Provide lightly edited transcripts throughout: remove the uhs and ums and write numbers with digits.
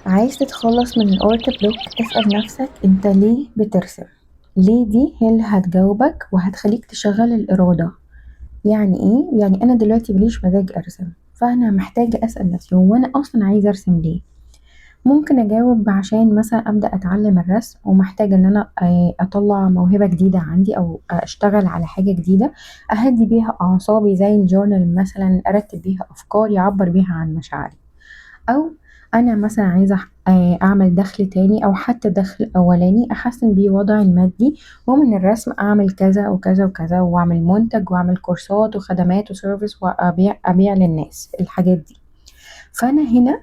عايز تتخلص من الارت بلوك، اسأل نفسك انت ليه بترسم. ليه دي هي اللي هتجاوبك وهتخليك تشغل الإرادة. يعني ايه؟ يعني انا دلوقتي مليش مزاج ارسم، فانا محتاجة اسأل نفسي هو انا اصلا عايزة ارسم ليه. ممكن اجاوب عشان مثلا ابدأ اتعلم الرسم ومحتاجة ان انا اطلع موهبة جديدة عندي او اشتغل على حاجة جديدة اهدي بيها اعصابي، زي الجورنال مثلا، ارتب بيها افكاري، اعبر بيها عن مشاعري. او انا مثلا عايزه اعمل دخل تاني او حتى دخل اولاني احسن بيه وضعي المادي، ومن الرسم اعمل كذا وكذا وكذا، واعمل منتج واعمل كورسات وخدمات وسيرفيس وابيع للناس الحاجات دي. فانا هنا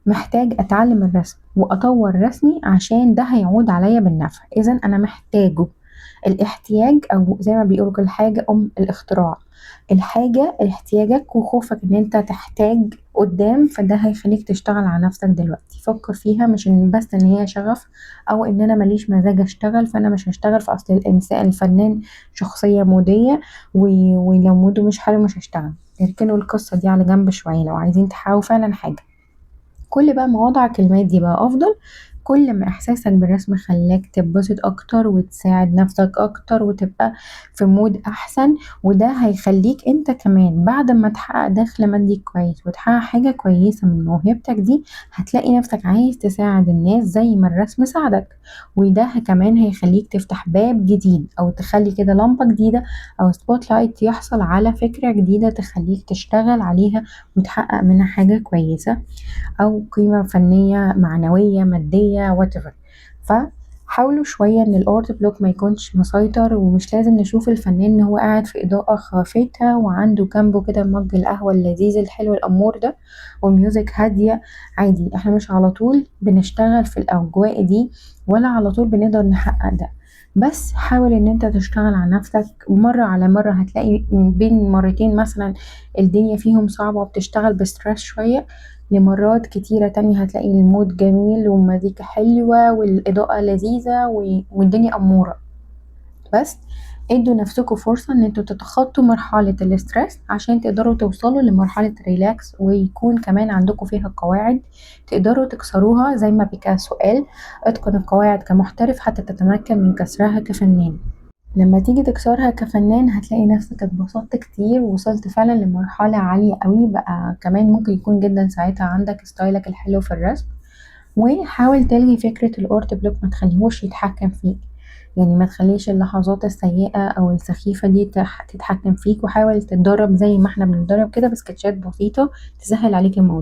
محتاج اتعلم الرسم واطور رسمي عشان ده هيعود عليا بالنفع، اذا انا محتاجه. الاحتياج او زي ما بيقولوا كل حاجة الاختراع. الحاجة احتياجك وخوفك ان انت تحتاج قدام، فده هيخليك تشتغل على نفسك دلوقتي. فكر فيها مش ان بس ان هي شغف، او ان انا ماليش مزاج اشتغل فانا مش هشتغل. في اصل الانسان الفنان شخصية مودية، ولو موده مش حلو مش هشتغل. اركنوا القصة دي على جنب شوية لو عايزين تحاولوا فعلا حاجة. كل بقى ما وضعك المادي بقى أفضل، كل ما إحساسك بالرسم خلاك تتبسط أكتر وتساعد نفسك أكتر وتبقى في مود أحسن. وده هيخليك أنت كمان بعد ما تحقق دخل مادي كويس وتحقق حاجة كويسة من موهبتك دي، هتلاقي نفسك عايز تساعد الناس زي ما الرسم ساعدك. وده كمان هيخليك تفتح باب جديد أو تخلي كده لمبة جديدة أو سبوت لايت يحصل على فكرة جديدة تخليك تشتغل عليها وتحقق منها حاجة كويسة، أو قيمة فنية معنوية مادية whatever. فحاولوا شوية ان الارت بلوك ما يكونش مسيطر، ومش لازم نشوف الفنان ان هو قاعد في اضاءة خافتة وعنده جنبه كده مج القهوة اللذيذ الحلو الامور ده وميوزك هادية. عادي، احنا مش على طول بنشتغل في الاجواء دي ولا على طول بنقدر نحقق ده. بس حاول ان انت تشتغل على نفسك مرة على مرة، هتلاقي بين مرتين مثلا الدنيا فيهم صعبة وبتشتغل بستريس شوية، لمرات كتيرة تانية هتلاقي المود جميل والمزيكا حلوة والإضاءة لذيذة والدنيا أمورة. بس ادوا نفسكم فرصة ان انتوا تتخطوا مرحلة الاسترس عشان تقدروا توصلوا لمرحلة الريلاكس، ويكون كمان عندكم فيها قواعد تقدروا تكسروها. زي ما بيكاسو قال: اتقن القواعد كمحترف حتى تتمكن من كسرها كفنان. لما تيجي تكسرها كفنان هتلاقي نفسك اتبسطت كتير ووصلت فعلا لمرحلة عالية قوي، بقى كمان ممكن يكون جدا ساعتها عندك ستايلك الحلو في الرسم. وحاول تلغي فكرة الارت بلوك، ما تخليهوش يتحكم فيك. يعني ما تخليش اللحظات السيئة او السخيفة دي تتحكم فيك، وحاول تتدرب زي ما احنا بنتدرب كده بسكتشات بسيطة تسهل عليك الموضوع.